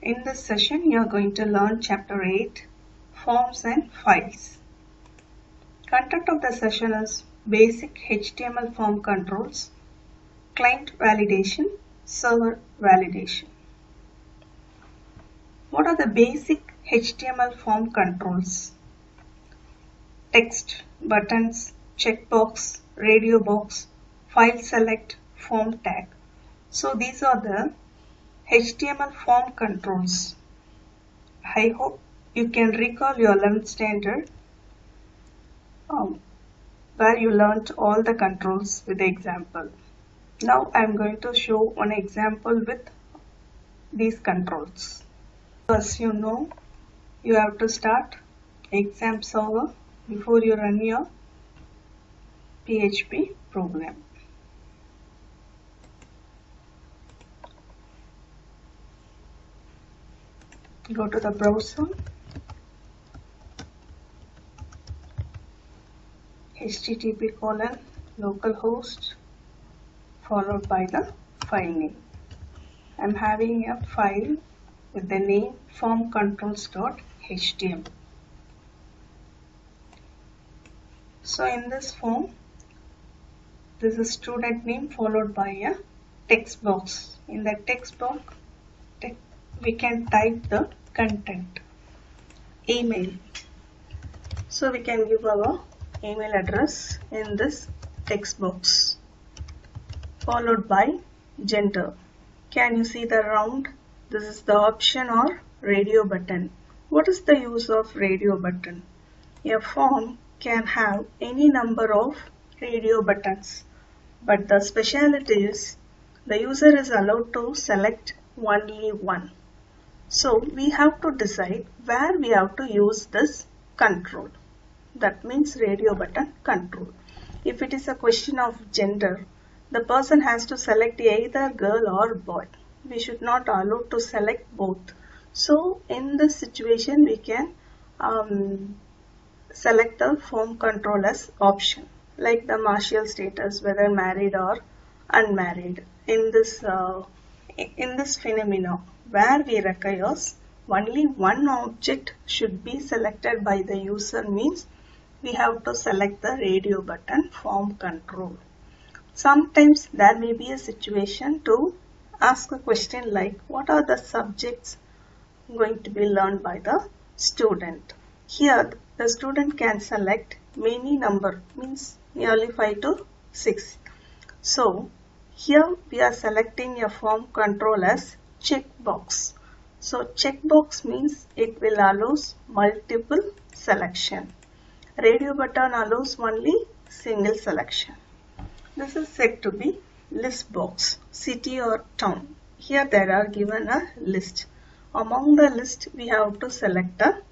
In this session, you are going to learn Chapter 8, Forms and Files. Content of the session is Basic HTML Form Controls, Client Validation, Server Validation. What are the basic HTML form controls? Text, buttons, checkbox, radio box, file select, form tag. So these are the HTML form controls. I hope you can recall your 11th standard where you learnt all the controls with the example. Now I am going to show one example with these controls. As you know, you have to start exam server before you run your PHP program. Go to the browser, http:/localhost followed by the file name. I am having a file with the name formcontrols.html. So in this form, this is student name followed by a text box. In the text box, we can type the content, email. So we can give our email address in this text box, followed by gender. Can you see the round? This is the option or radio button. What is the use of radio button? A form can have any number of radio buttons, but the specialty is the user is allowed to select only one. So we have to decide where we have to use this control. That means radio button control. If it is a question of gender, the person has to select either girl or boy. We should not allow to select both. So in this situation, we can select the form control as option, like the marital status, whether married or unmarried. In this phenomena, where we requires only one object should be selected by the user, means we have to select the radio button form control. Sometimes there may be a situation to ask a question like, what are the subjects going to be learned by the student? Here the student can select many number, means nearly 5 to 6. So here we are selecting a form control as checkbox. So checkbox means it will allows multiple selection. Radio button allows only single selection. This is said to be list box, city or town. Here there are given a list. Among the list we have to select a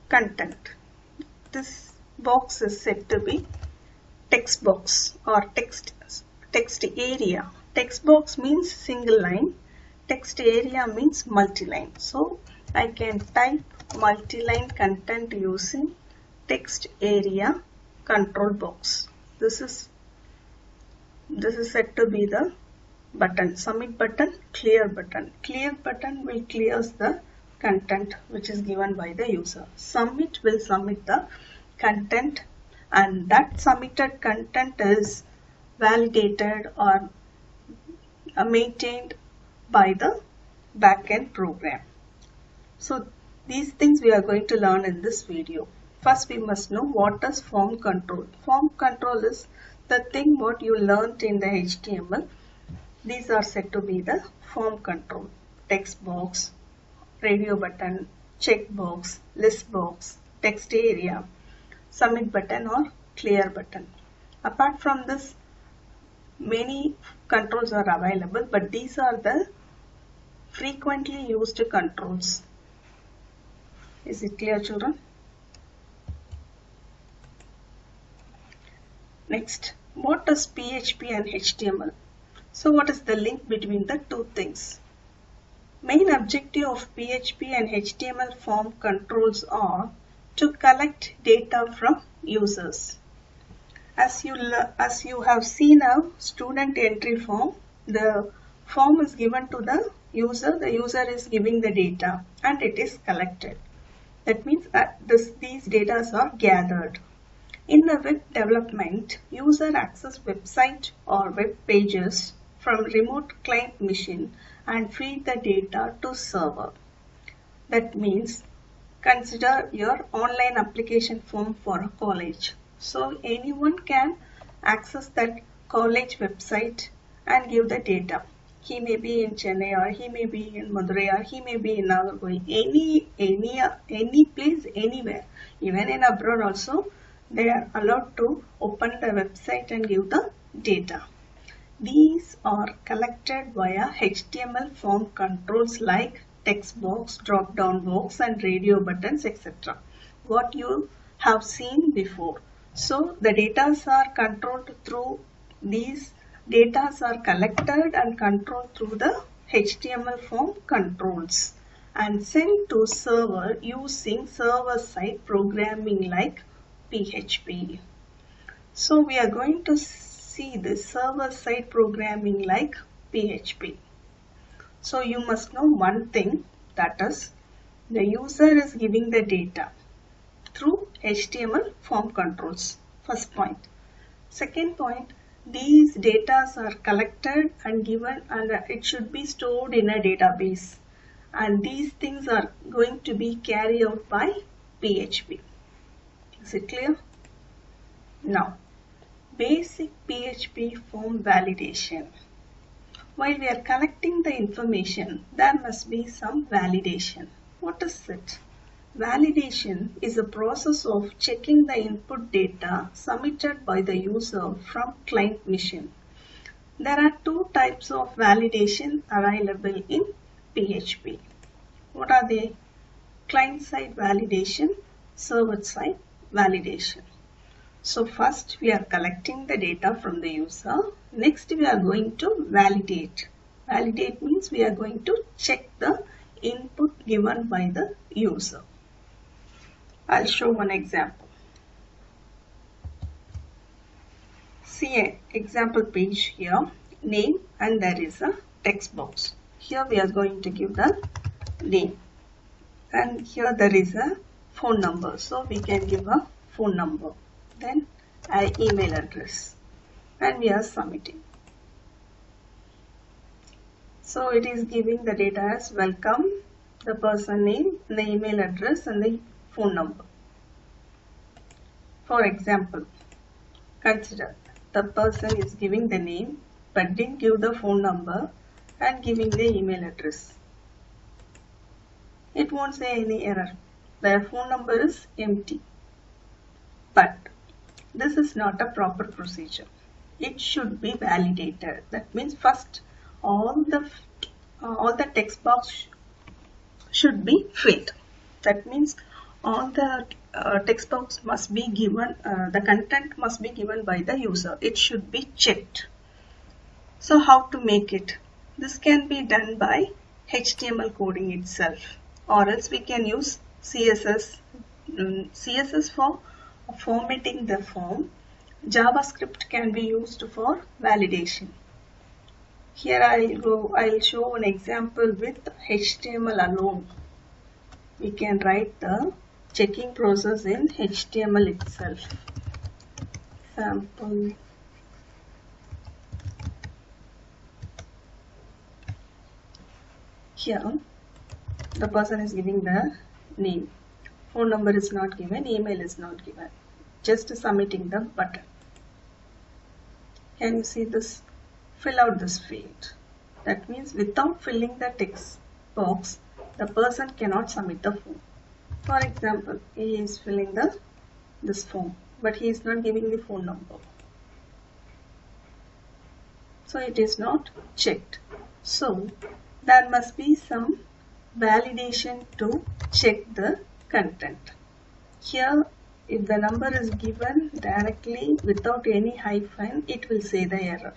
content. This box is said to be text box or text area. Text box means single line. Text area means multi-line. So I can type multi-line content using text area control box. This is said to be the button, submit button, clear button. Clear button will clears the content which is given by the user. Submit will submit the content, and that submitted content is validated or maintained by the backend program. So these things we are going to learn in this video. First we must know what is form control. Form control is the thing what you learnt in the HTML. These are said to be the form control. Text box, radio button, checkbox, list box, text area, submit button or clear button. Apart from this, many controls are available, but these are the frequently used controls. Is it clear, children? Next, what is PHP and HTML? So what is the link between the two things? Main objective of PHP and HTML form controls are to collect data from users. As you have seen a student entry form, the Form is given to the user is giving the data and it is collected. That means that these data are gathered. In the web development, user access website or web pages from remote client machine and feed the data to server. That means consider your online application form for a college. So anyone can access that college website and give the data. He may be in Chennai or he may be in Madurai or he may be in Nagarkoi. Any place, anywhere. Even in abroad also, they are allowed to open the website and give the data. These are collected via HTML form controls like text box, drop down box and radio buttons, etc. What you have seen before. So the data are controlled through these data are collected and controlled through the HTML form controls and sent to server using server-side programming like PHP. So we are going to see the server-side programming like PHP. So you must know one thing, that is the user is giving the data through HTML form controls. First point. Second point, these data are collected and given and it should be stored in a database. And these things are going to be carried out by PHP. Is it clear? Now, basic PHP form validation. While we are collecting the information, there must be some validation. What is it? Validation is a process of checking the input data submitted by the user from client machine. There are two types of validation available in PHP. What are they? Client-side validation, server-side validation. So first we are collecting the data from the user. Next we are going to validate. Validate means we are going to check the input given by the user. I'll show one example. See an example page here, name, and there is a text box. Here we are going to give the name and here there is a phone number. So we can give a phone number. Then an email address and we are submitting. So it is giving the data as welcome, the person name, the email address and the phone number. For example, consider the person is giving the name but didn't give the phone number and giving the email address. It won't say any error. The phone number is empty. But this is not a proper procedure. It should be validated. That means first all the text box should be filled. That means all the text box must be given, the content must be given by the user. It should be checked. So how to make it? This can be done by HTML coding itself, or else we can use CSS. CSS for formatting the form. JavaScript can be used for validation. Here I'll show an example with HTML alone. We can write the checking process in HTML itself. Sample. Here the person is giving the name. Phone number is not given, email is not given. Just submitting the button. Can you see this? Fill out this field. That means without filling the text box, the person cannot submit the form. For example, he is filling this form, but he is not giving the phone number. So it is not checked. So there must be some validation to check the content. Here, if the number is given directly without any hyphen, it will say the error.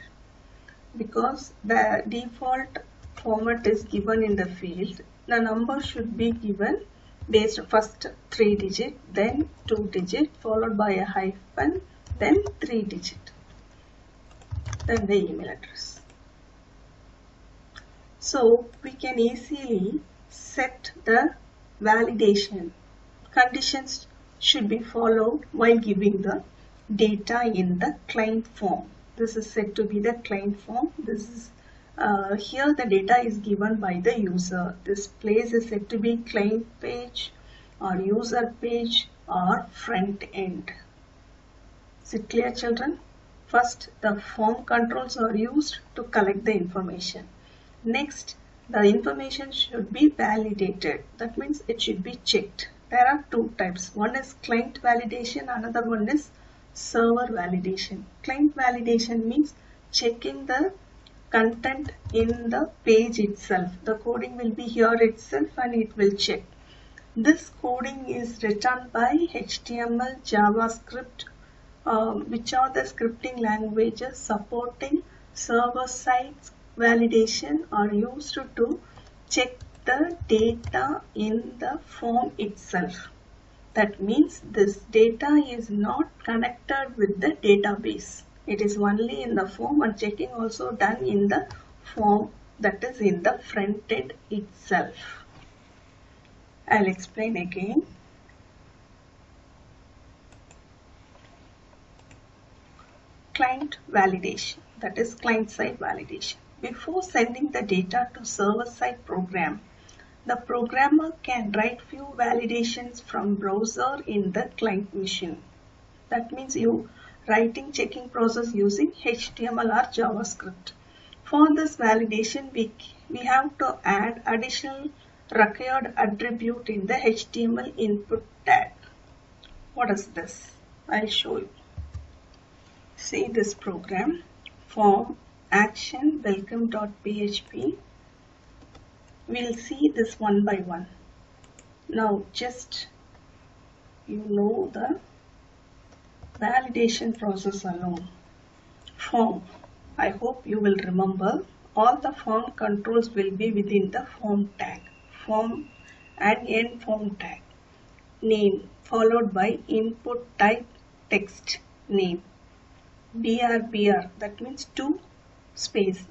Because the default format is given in the field, the number should be given based first 3 digit, then 2 digit, followed by a hyphen, then 3 digit, then the email address. So we can easily set the validation. Conditions should be followed while giving the data in the client form. This is said to be the client form. This is here the data is given by the user. This place is said to be client page or user page or front end. Is it clear, children? First, the form controls are used to collect the information. Next, the information should be validated. That means it should be checked. There are two types. One is client validation, another one is server validation. Client validation means checking the content in the page itself. The coding will be here itself and it will check. This coding is written by HTML, JavaScript, which are the scripting languages supporting server-side validation are used to check the data in the form itself. That means this data is not connected with the database. It is only in the form, and checking also done in the form, that is in the front end itself. I'll explain again. Client validation, that is client-side validation. Before sending the data to server-side program, the programmer can write few validations from browser in the client machine. That means you writing checking process using HTML or JavaScript. For this validation, we have to add additional required attribute in the HTML input tag. What is this? I'll show you. See this program, form action welcome.php. We'll see this one by one. Now just you know the validation process alone. Form, I hope you will remember all the form controls will be within the form tag. Form and end form tag. Name followed by input type text name. BR, that means 2 space.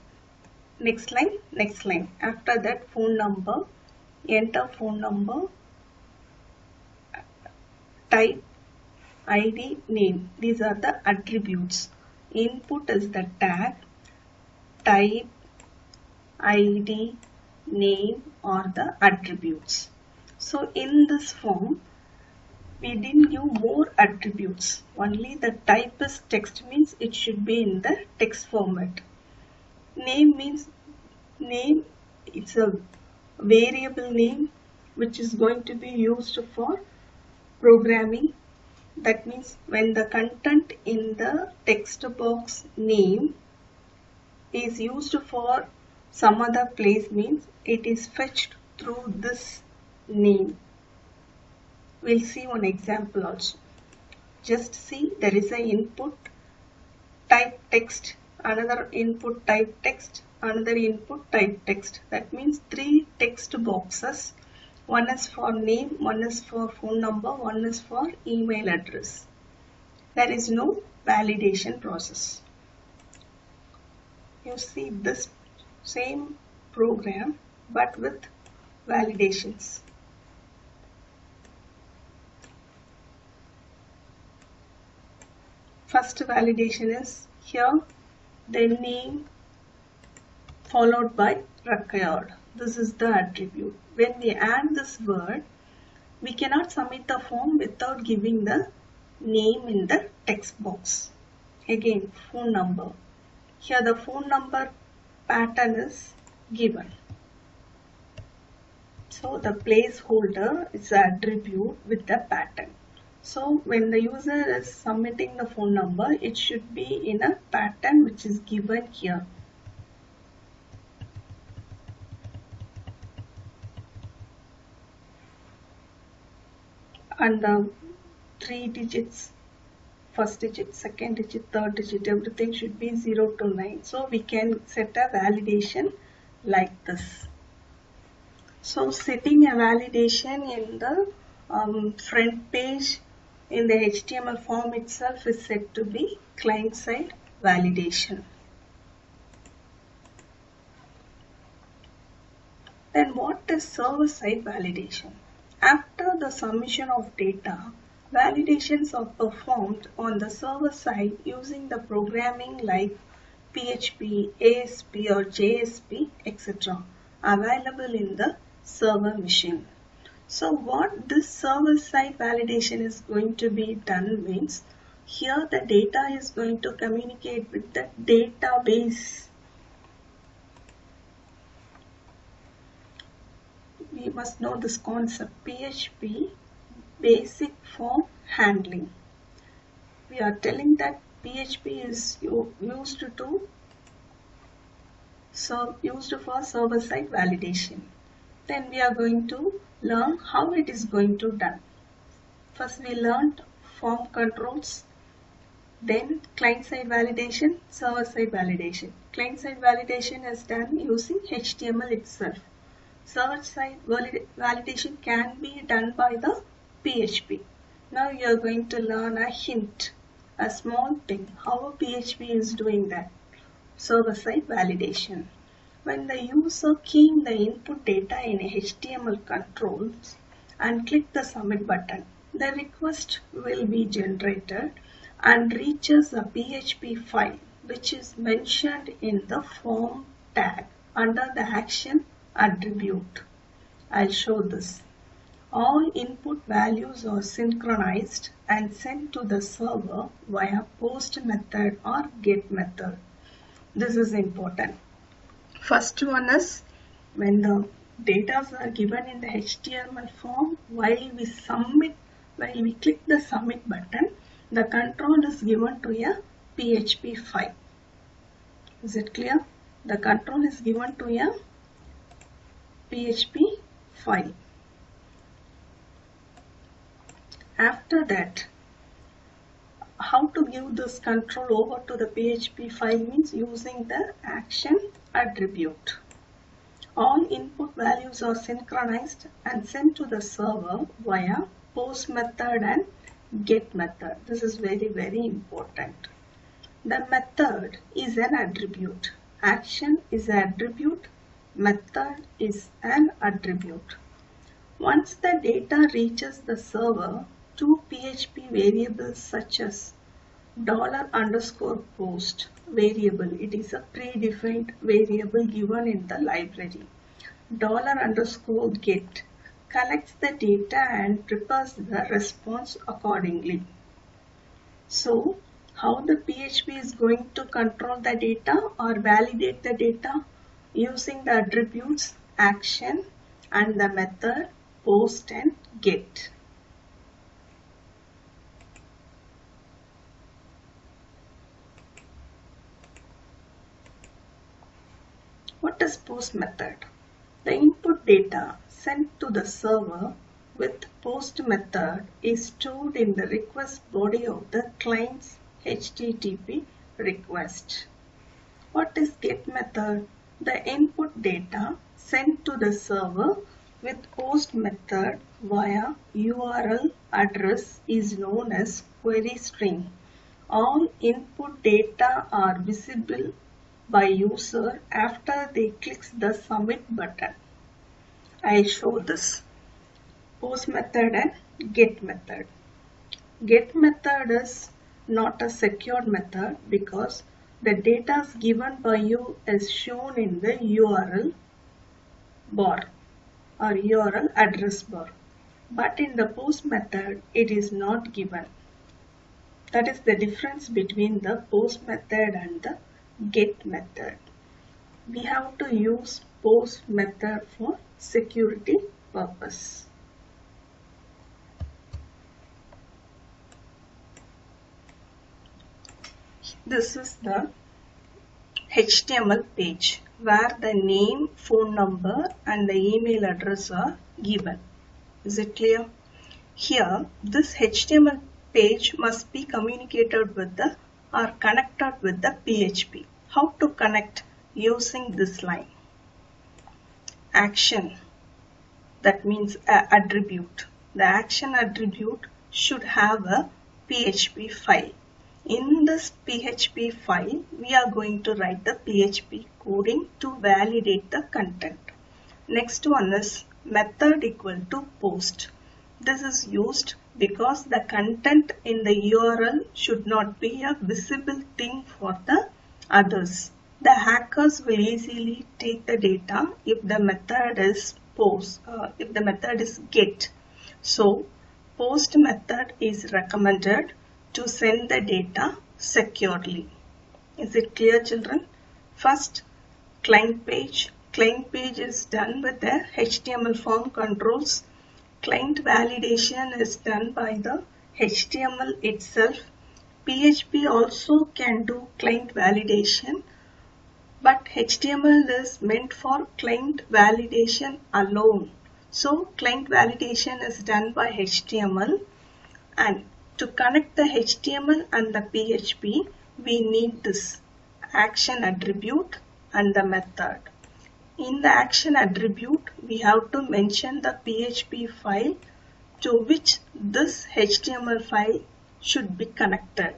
Next line, next line. After that, phone number, enter phone number, type, ID, name. These are the attributes. Input is the tag, type, ID, name are the attributes. So in this form, we didn't give more attributes. Only the type is text, means it should be in the text format. Name means name, it's a variable name which is going to be used for programming. That means when the content in the text box name is used for some other place, means it is fetched through this name. We'll see one example also. Just see, there is an input type text, another input type text, another input type text. That means 3 text boxes. One is for name, one is for phone number, one is for email address. There is no validation process. You see this same program but with validations. First validation is here, then name followed by required. This is the attribute. When we add this word, we cannot submit the form without giving the name in the text box. Again, phone number. Here the phone number pattern is given. So the placeholder is the attribute with the pattern. So when the user is submitting the phone number, it should be in a pattern which is given here. And the 3 digits, first digit, second digit, third digit, everything should be 0 to 9. So we can set a validation like this. So setting a validation in the front page in the HTML form itself is said to be client-side validation. Then what is server-side validation? After the submission of data, validations are performed on the server side using the programming like PHP, ASP or JSP, etc. available in the server machine. So what this server-side validation is going to be done means, here the data is going to communicate with the database. We must know this concept, PHP basic form handling. We are telling that PHP is used for server-side validation. Then we are going to learn how it is going to done. First we learned form controls, then client-side validation, server-side validation. Client-side validation is done using HTML itself. Server-side validation can be done by the PHP. Now you are going to learn a hint, a small thing, how a PHP is doing that. Server-side validation. When the user keying the input data in HTML controls and click the submit button, the request will be generated and reaches a PHP file which is mentioned in the form tag under the action attribute. I'll show this. All input values are synchronized and sent to the server via post method or get method. This is important. First one is when the data are given in the HTML form, while we click the submit button, the control is given to a PHP file. Is it clear? The control is given to a PHP file. After that, how to give this control over to the PHP file means using the action attribute. All input values are synchronized and sent to the server via post method and get method. This is very, very important. The method is an attribute. Action is an attribute. Method is an attribute. Once the data reaches the server, two PHP variables such as $_post variable, it is a predefined variable given in the library. $_get collects the data and prepares the response accordingly. So, how the PHP is going to control the data or validate the data? Using the attributes action and the method post and get. What is post method? The input data sent to the server with post method is stored in the request body of the client's HTTP request. What is get method? The input data sent to the server with post method via URL address is known as query string. All input data are visible by user after they clicks the submit button. I show this. Post method and get method. Get method is not a secured method because the data given by you is shown in the URL bar or URL address bar. But in the post method, it is not given. That is the difference between the post method and the get method. We have to use post method for security purpose. This is the HTML page where the name, phone number and the email address are given. Is it clear? Here, this HTML page must be communicated with the or connected with the PHP. How to connect? Using this line. Action, that means attribute. The action attribute should have a PHP file. In this PHP file, we are going to write the PHP coding to validate the content. Next one is method equal to post. This is used because the content in the URL should not be a visible thing for the others. The hackers will easily take the data if the method is get. So post method is recommended to send the data securely. Is it clear, children? First, client page. Client page is done with the HTML form controls. Client validation is done by the HTML itself. PHP also can do client validation, but HTML is meant for client validation alone. So client validation is done by HTML, and to connect the HTML and the PHP, we need this action attribute and the method. In the action attribute, we have to mention the PHP file to which this HTML file should be connected.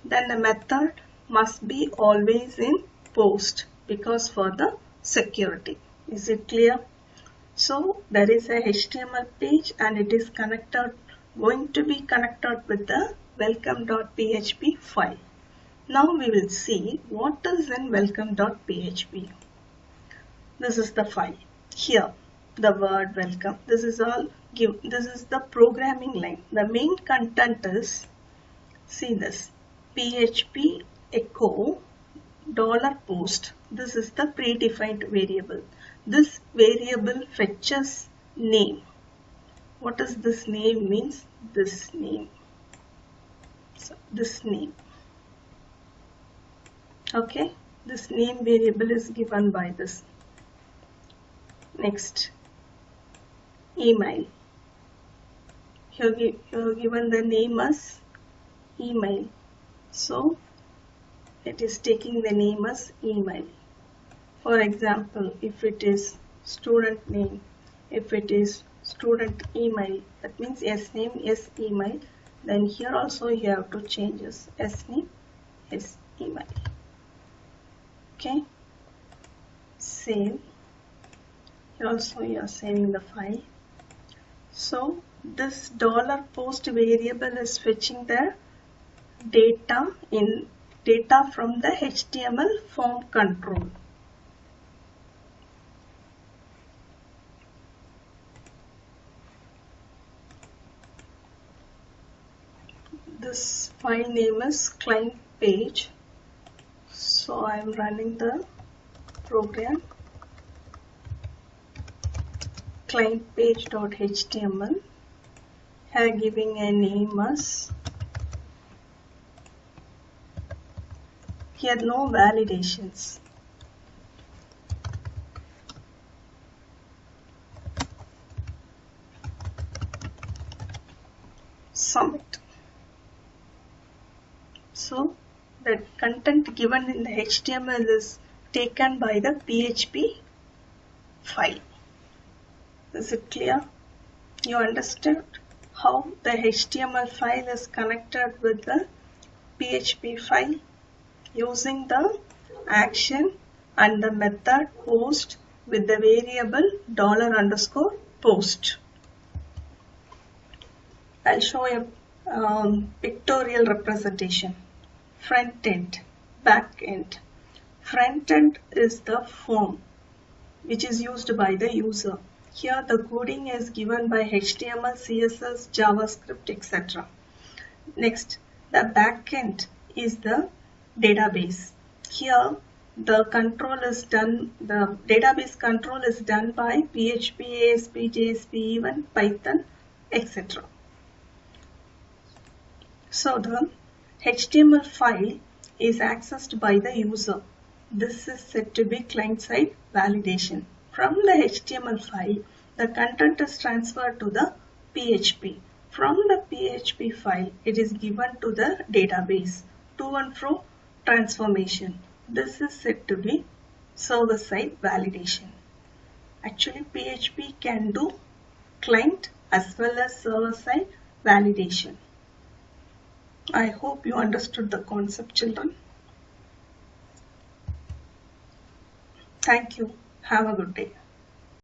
Then the method must be always in post because for the security. Is it clear? So there is a HTML page and it is going to be connected with the welcome.php file. Now we will see what is in welcome.php. This is the file. Here the word welcome. This is the programming line. The main content is, see this, PHP echo $post. This is the predefined variable. This variable fetches name. What does this name means? This name. So this name. Okay, this name variable is given by this. Next, email. Here given the name as email. So it is taking the name as email. For example, if it is student name, if it is student email, that means S name, S email, then here also you have to change this S name, S email. Okay, save. Here also you are saving the file. So this $post variable is fetching the data from the HTML form control. This file name is client page. So I am running the program client page.html. Here giving a name as, here no validations. Submit. So the content given in the HTML is taken by the PHP file. Is it clear? You understood how the HTML file is connected with the PHP file using the action and the method post with the variable $post. I'll show a pictorial representation. Front end, back end. Front end is the form which is used by the user. Here the coding is given by HTML, CSS, JavaScript, etc. Next, the back end is the database. Here the database control is done by PHP, ASP, JSP, even Python, etc. So the HTML file is accessed by the user. This is said to be client-side validation. From the HTML file, the content is transferred to the PHP. From the PHP file, it is given to the database. To and fro transformation. This is said to be server-side validation. Actually, PHP can do client as well as server-side validation. I hope you understood the concept, children. Thank you. Have a good day.